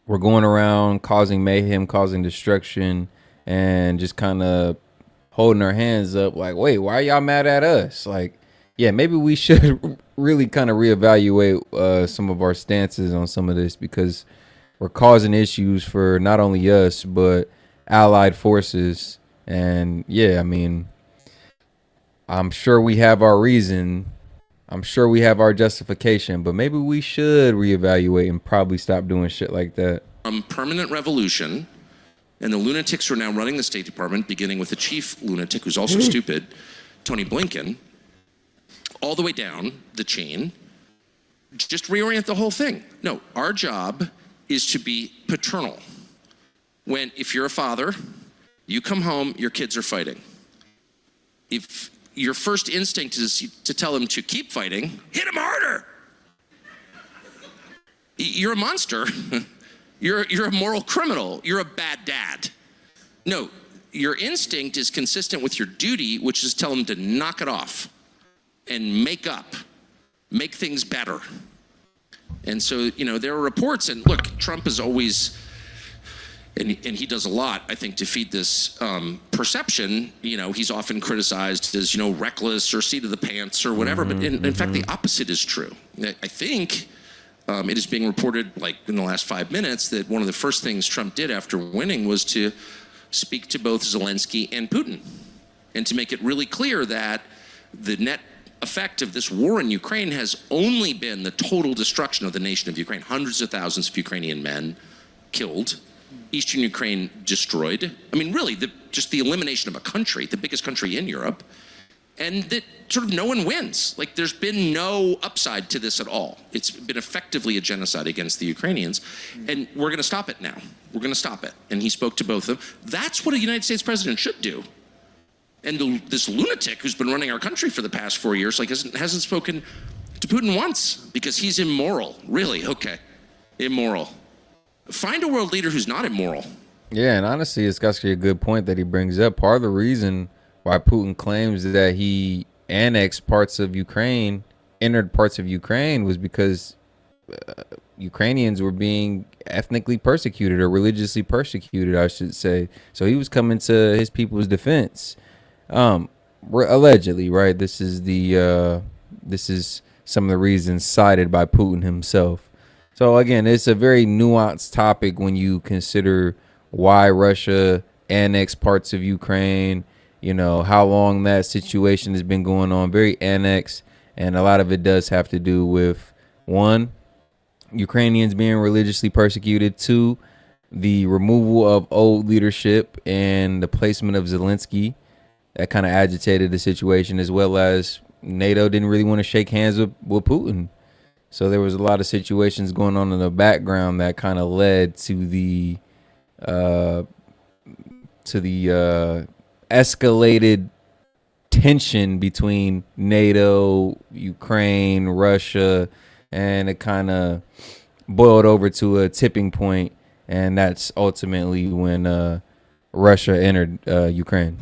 we're going around causing mayhem, causing destruction, and just kind of holding our hands up like, wait, why are y'all mad at us? Like, yeah, maybe we should really kind of reevaluate some of our stances on some of this, because we're causing issues for not only us, but allied forces. And yeah, I mean, I'm sure we have our reason. I'm sure we have our justification, but maybe we should reevaluate and probably stop doing shit like that. Permanent revolution. And the lunatics who are now running the State Department, beginning with the chief lunatic, who's also stupid, Tony Blinken, all the way down the chain, just reorient the whole thing. No, our job is to be paternal. If you're a father, you come home, your kids are fighting. If your first instinct is to tell them to keep fighting, hit them harder. You're a monster. You're a moral criminal. You're a bad dad. No, your instinct is consistent with your duty, which is tell them to knock it off and make up, make things better. And so, you know, there are reports, and look, Trump is always, and he does a lot, I think, to feed this perception. You know, he's often criticized as, you know, reckless or seat of the pants or whatever, but in fact, the opposite is true. I think it is being reported, like in the last 5 minutes, that one of the first things Trump did after winning was to speak to both Zelensky and Putin, and to make it really clear that the net effect of this war in Ukraine has only been the total destruction of the nation of Ukraine. Hundreds of thousands of Ukrainian men killed, Eastern Ukraine destroyed. I mean, really, just the elimination of a country, the biggest country in Europe, and that sort of no one wins. Like, there's been no upside to this at all. It's been effectively a genocide against the Ukrainians, and we're going to stop it now. We're going to stop it. And he spoke to both of them. That's what a United States president should do. And this lunatic who's been running our country for the past 4 years, like, hasn't spoken to Putin once, because he's immoral. Really? Okay. Immoral. Find a world leader who's not immoral. Yeah, and honestly, it's actually a good point that he brings up. Part of the reason why Putin claims that he annexed parts of Ukraine, entered parts of Ukraine, was because Ukrainians were being ethnically persecuted or religiously persecuted, I should say. So he was coming to his people's defense. Allegedly, right? This is some of the reasons cited by Putin himself. So again, it's a very nuanced topic when you consider why Russia annexed parts of Ukraine, you know, how long that situation has been going on, very annexed. And a lot of it does have to do with, one, Ukrainians being religiously persecuted, two, the removal of old leadership and the placement of Zelensky. That kind of agitated the situation, as well as NATO didn't really want to shake hands with Putin. So there was a lot of situations going on in the background that kind of led to the escalated tension between NATO, Ukraine, Russia, and it kind of boiled over to a tipping point, and that's ultimately when Russia entered Ukraine.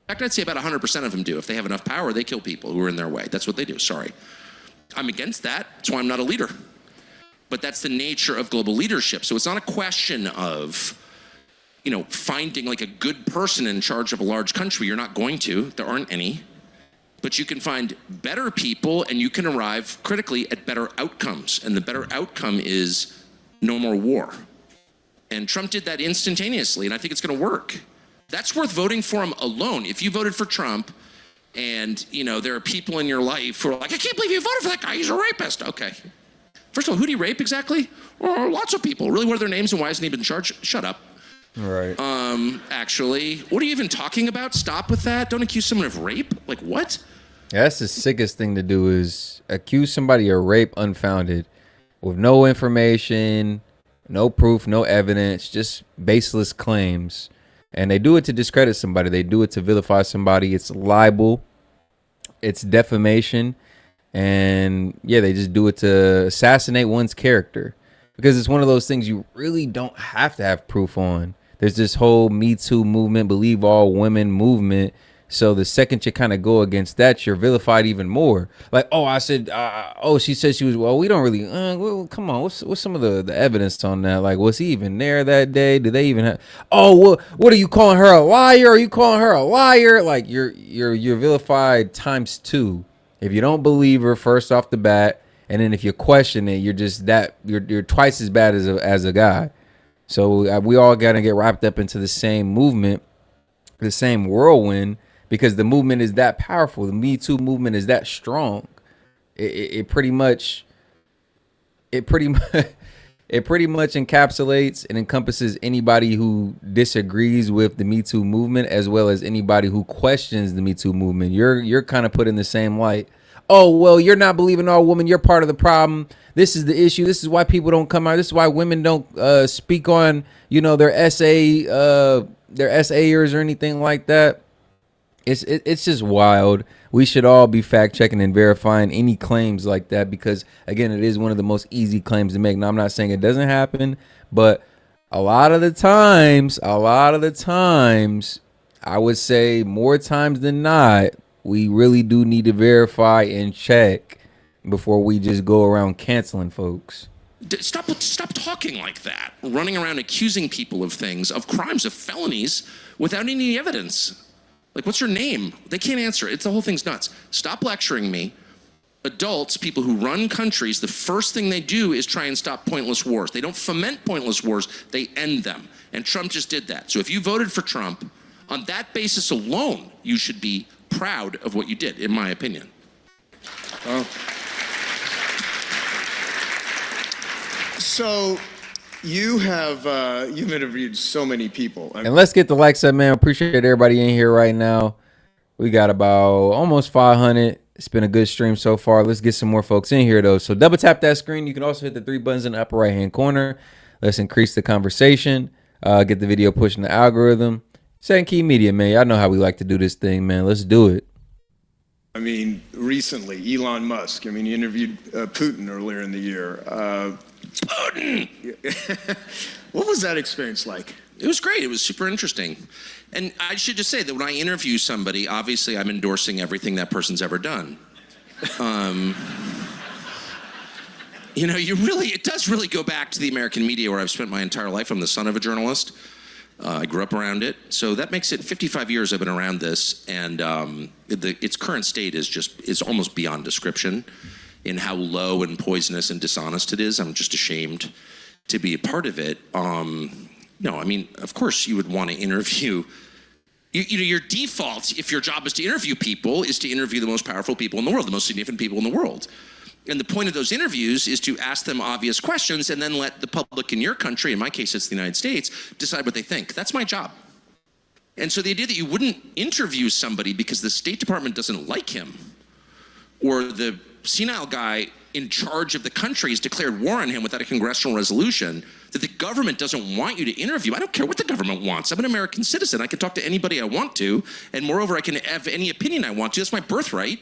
In fact, I'd say about 100% of them do. If they have enough power, they kill people who are in their way. That's what they do. Sorry. I'm against that. That's why I'm not a leader. But that's the nature of global leadership. So it's not a question of, finding like a good person in charge of a large country. You're not going to. There aren't any. But you can find better people, and you can arrive critically at better outcomes. And the better outcome is no more war. And Trump did that instantaneously, and I think it's going to work. That's worth voting for him alone. If you voted for Trump and, there are people in your life who are like, I can't believe you voted for that guy. He's a rapist. Okay. First of all, who did he rape exactly? Oh, lots of people. Really, what are their names and why isn't he been charged? Shut up. Right. Actually, what are you even talking about? Stop with that. Don't accuse someone of rape. Like, what? Yeah, that's the sickest thing to do, is accuse somebody of rape unfounded with no information, no proof, no evidence, just baseless claims. And they do it to discredit somebody. They do it to vilify somebody. It's libel. It's defamation. And yeah, they just do it to assassinate one's character, because it's one of those things you really don't have to have proof on. There's this whole Me Too movement, believe all women movement. So the second you kind of go against that, you're vilified even more. Like, she said she was, well, we don't really, well, come on. What's some of the evidence on that? Like, was he even there that day? Did they even have, what are you calling her a liar? Are you calling her a liar? Like, you're vilified times 2. If you don't believe her first off the bat, and then if you question it, you're twice as bad as a guy. So we all got to get wrapped up into the same movement, the same whirlwind, because the movement is that powerful. The Me Too movement is that strong. It pretty much encapsulates and encompasses anybody who disagrees with the Me Too movement, as well as anybody who questions the Me Too movement. You're kind of put in the same light. Oh, well, you're not believing all women. You're part of the problem. This is the issue. This is why people don't come out. This is why women don't speak on, their SAers or anything like that. It's just wild. We should all be fact checking and verifying any claims like that, because again, it is one of the most easy claims to make. Now, I'm not saying it doesn't happen, but a lot of the times, I would say more times than not, we really do need to verify and check before we just go around canceling folks. Stop talking like that. Running around accusing people of things, of crimes, of felonies, without any evidence. Like, what's your name? They can't answer. The whole thing's nuts. Stop lecturing me. Adults, people who run countries, the first thing they do is try and stop pointless wars. They don't foment pointless wars. They end them. And Trump just did that. So if you voted for Trump, on that basis alone, you should be proud of what you did, in my opinion. Well, so you have you've interviewed so many people. And let's get the likes up, man. Appreciate everybody in here right now. We got about almost 500. It's been a good stream so far. Let's get some more folks in here, though. So double tap that screen. You can also hit the 3 buttons in the upper right-hand corner. Let's increase the conversation. Get the video pushing the algorithm. Second Key Media, man. Y'all know how we like to do this thing, man. Let's do it. I mean, recently, Elon Musk. I mean, you interviewed Putin earlier in the year. Putin! What was that experience like? It was great. It was super interesting. And I should just say that when I interview somebody, obviously I'm endorsing everything that person's ever done. It does really go back to the American media, where I've spent my entire life. I'm the son of a journalist. I grew up around it. So that makes it 55 years I've been around this. And its current state is almost beyond description in how low and poisonous and dishonest it is. I'm just ashamed to be a part of it. No, I mean, of course you would want to interview. Your default, if your job is to interview people, is to interview the most powerful people in the world, the most significant people in the world. And the point of those interviews is to ask them obvious questions and then let the public in your country, in my case it's the United States, decide what they think. That's my job. And so the idea that you wouldn't interview somebody because the State Department doesn't like him, or the senile guy in charge of the country has declared war on him without a congressional resolution, that the government doesn't want you to interview. I don't care what the government wants. I'm an American citizen. I can talk to anybody I want to, and moreover, I can have any opinion I want to. That's my birthright.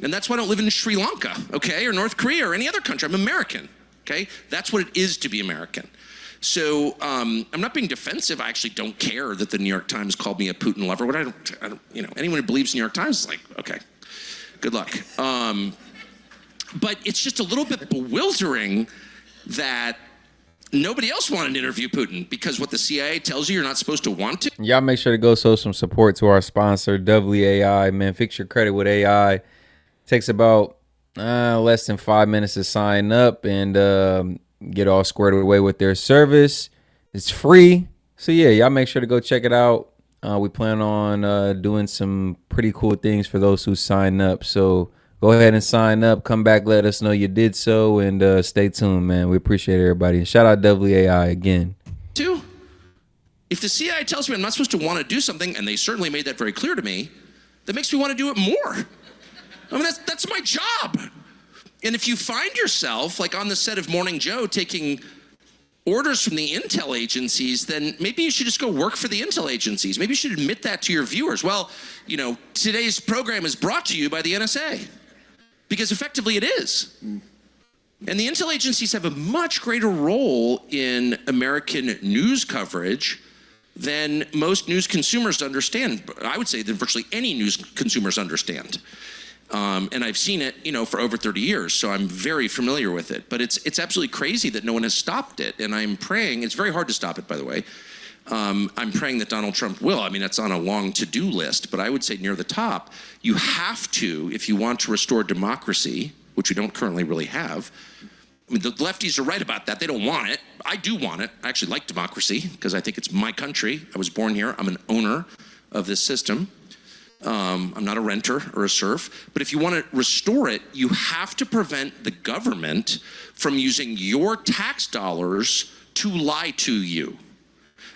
And that's why I don't live in Sri Lanka, okay, or North Korea or any other country. I'm American, okay? That's what it is to be American. So I'm not being defensive. I actually don't care that the New York Times called me a Putin lover. What I don't, you know, anyone who believes New York Times is like, okay, good luck. But it's just a little bit bewildering that nobody else wanted to interview Putin because what the CIA tells you you're not supposed to want to. Y'all make sure to go show some support to our sponsor, AI. Man, fix your credit with AI. Takes about less than 5 minutes to sign up and get all squared away with their service. It's free. So yeah, y'all make sure to go check it out. We plan on doing some pretty cool things for those who sign up. So go ahead and sign up. Come back, let us know you did so, and stay tuned, man. We appreciate everybody. And shout out AI again. If the CIA tells me I'm not supposed to want to do something, and they certainly made that very clear to me, that makes me want to do it more. I mean, that's my job. And if you find yourself, like on the set of Morning Joe, taking orders from the intel agencies, then maybe you should just go work for the intel agencies. Maybe you should admit that to your viewers. Well, you know, today's program is brought to you by the NSA. Because effectively it is. And the intel agencies have a much greater role in American news coverage than most news consumers understand. I would say that virtually any news consumers understand. And I've seen it, you know, for over 30 years, so I'm very familiar with it. But it's absolutely crazy that no one has stopped it. And I'm praying, it's very hard to stop it, by the way. I'm praying that Donald Trump will. I mean, that's on a long to-do list, but I would say near the top, you have to, if you want to restore democracy, which we don't currently really have. I mean, the lefties are right about that. They don't want it. I do want it. I actually like democracy because I think it's my country. I was born here. I'm an owner of this system. I'm not a renter or a serf. But if you want to restore it, you have to prevent the government from using your tax dollars to lie to you.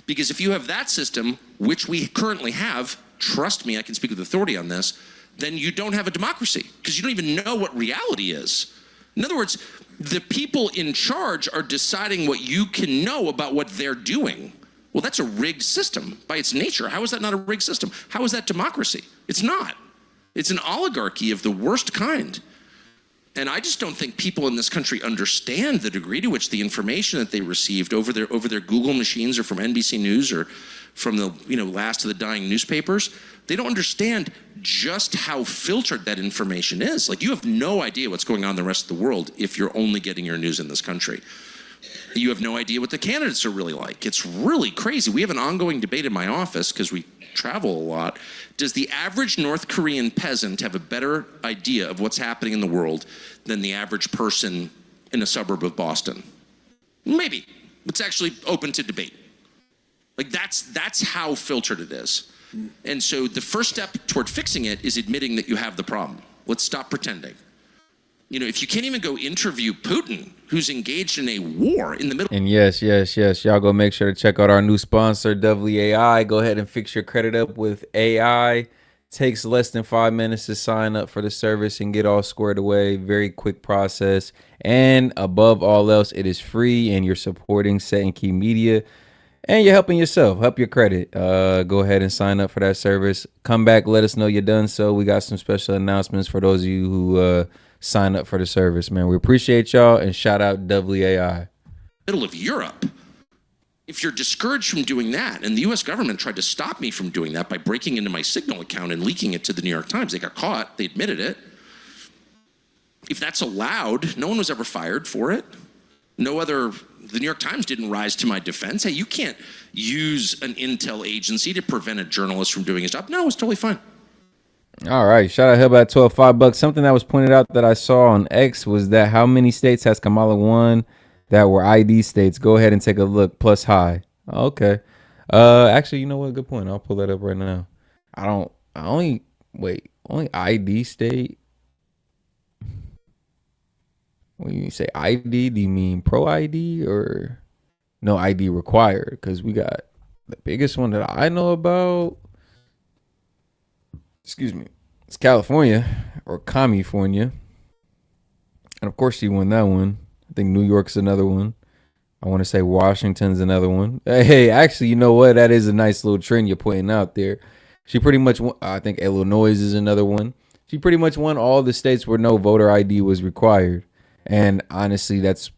Because if you have that system, which we currently have, trust me, I can speak with authority on this, then you don't have a democracy because you don't even know what reality is. In other words, the people in charge are deciding what you can know about what they're doing. Well, that's a rigged system by its nature. How is that not a rigged system? How is that democracy? It's not. It's an oligarchy of the worst kind. And I just don't think people in this country understand the degree to which the information that they received over their Google machines or from NBC News or from the last of the dying newspapers, they don't understand just how filtered that information is. Like, you have no idea what's going on in the rest of the world if you're only getting your news in this country. You have no idea what the candidates are really like. It's really crazy. We have an ongoing debate in my office because we travel a lot. Does the average North Korean peasant have a better idea of what's happening in the world than the average person in a suburb of Boston? Maybe. It's actually open to debate. Like, that's how filtered it is. And so the first step toward fixing it is admitting that you have the problem. Let's stop pretending. You know, if you can't even go interview Putin, who's engaged in a war in the middle. And yes, y'all go make sure to check out our new sponsor, AI. Go ahead and fix your credit up with AI. Takes less than 5 minutes to sign up for the service and get all squared away. Very quick process. And above all else, it is free and you're supporting S.E.T Media. And you're helping yourself. Help your credit. Go ahead and sign up for that service. Come back, let us know you're done so. We got some special announcements for those of you who sign up for the service, man. We appreciate y'all, and shout out AI. Middle of Europe. If you're discouraged from doing that, and the U.S. government tried to stop me from doing that by breaking into my Signal account and leaking it to the New York Times. They got caught. They admitted it. If that's allowed, no one was ever fired for it. The New York Times didn't rise to my defense. Hey, you can't use an intel agency to prevent a journalist from doing his job. No, it's totally fine. All right. Shout out Hellbat 12, $5. Something that was pointed out that I saw on X was that how many states has Kamala won that were ID states? Go ahead and take a look. Plus high. Okay. Actually, you know what? Good point. I'll pull that up right now. Only ID state. When you say ID, do you mean pro ID or no ID required? Because we got the biggest one that I know about. Excuse me. It's California or California. And of course, she won that one. I think New York's another one. I want to say Washington's another one. Hey, actually, you know what? That is a nice little trend you're putting out there. She pretty much won, I think Illinois is another one. She pretty much won all the states where no voter ID was required. And honestly, that's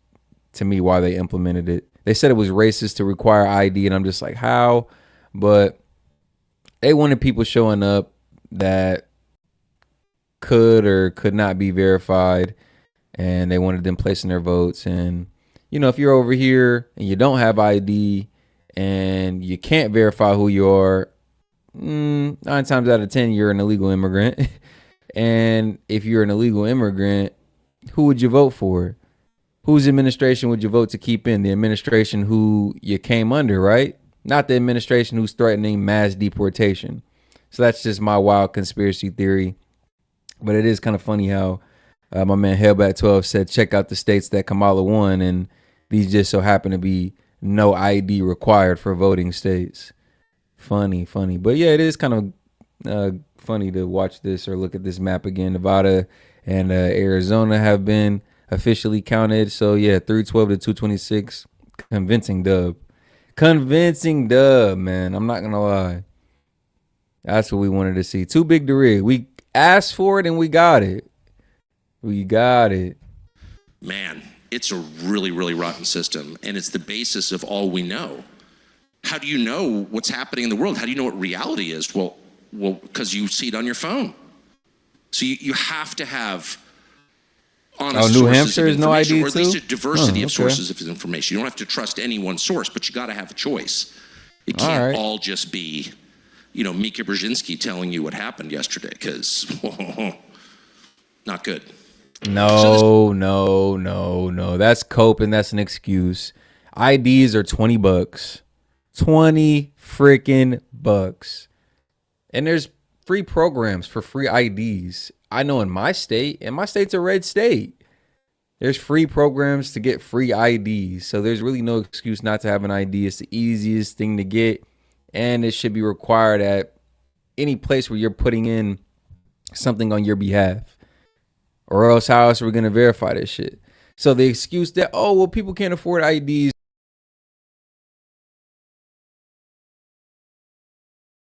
to me why they implemented it. They said it was racist to require ID, and I'm just like, how? But they wanted people showing up that could or could not be verified, and they wanted them placing their votes. And you know, if you're over here and you don't have ID and you can't verify who you are, 9 times out of 10 you're an illegal immigrant. And if you're an illegal immigrant, who would you vote for? Whose administration would you vote to keep in? The administration who you came under, right? Not the administration who's threatening mass deportation. So that's just my wild conspiracy theory. But it is kind of funny how my man Hellbat12 said, check out the states that Kamala won, and these just so happen to be no ID required for voting states. Funny. But yeah, it is kind of funny to watch this or look at this map again. Nevada and Arizona have been officially counted. So yeah, 312 to 226. Convincing dub, man. I'm not gonna lie. That's what we wanted to see. Too big to rig. We asked for it and we got it. Man, it's a really, really rotten system, and it's the basis of all we know. How do you know what's happening in the world? How do you know what reality is? Well, because you see it on your phone. So you have to have honest New sources Hampshire of is no information, ID or at least a too? diversity of Okay. sources of information. You don't have to trust any one source, but you got to have a choice. It can't all just be, Mika Brzezinski telling you what happened yesterday, because not good. No. That's coping. That's an excuse. IDs are $20. 20 freaking bucks. And there's free programs for free IDs. I know in my state, and my state's a red state, there's free programs to get free IDs. So there's really no excuse not to have an ID. It's the easiest thing to get, and it should be required at any place where you're putting in something on your behalf. Or else how else are we going to verify this shit? So the excuse that, people can't afford IDs